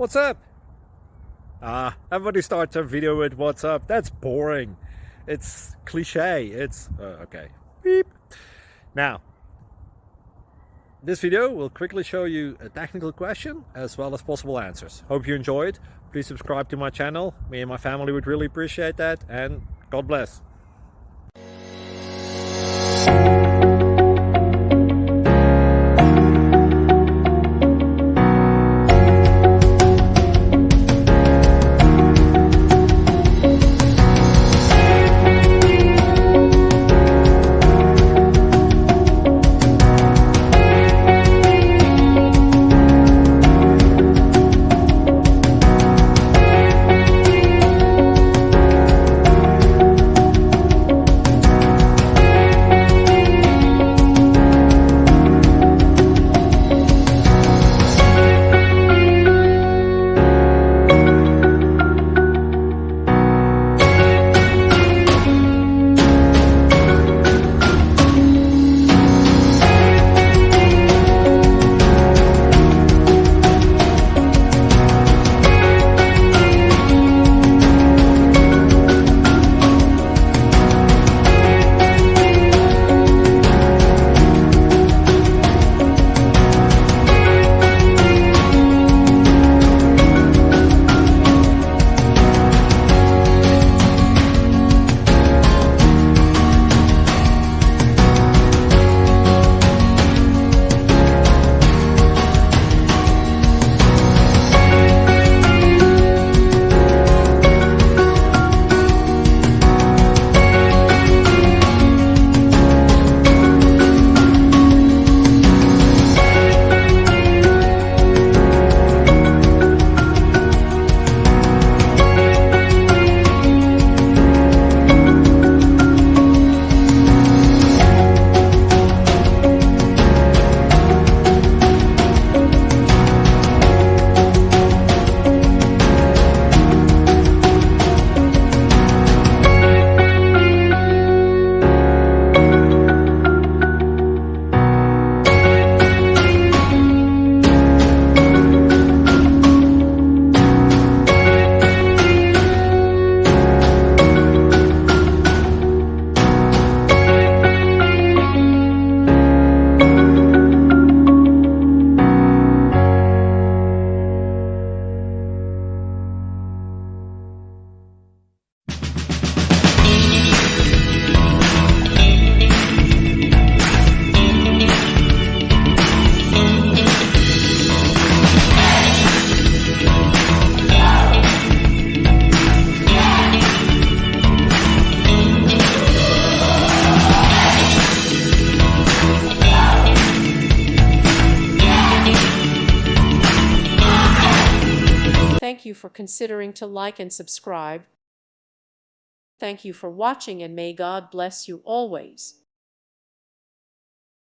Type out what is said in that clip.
What's up? Everybody starts their video with what's up. That's boring. It's cliche. It's okay. Beep. Now, this video will quickly show you a technical question as well as possible answers. Hope you enjoy it. Please subscribe to my channel. Me and my family would really appreciate that, and God bless. Thank you for considering to like and subscribe. Thank you for watching, and may God bless you always.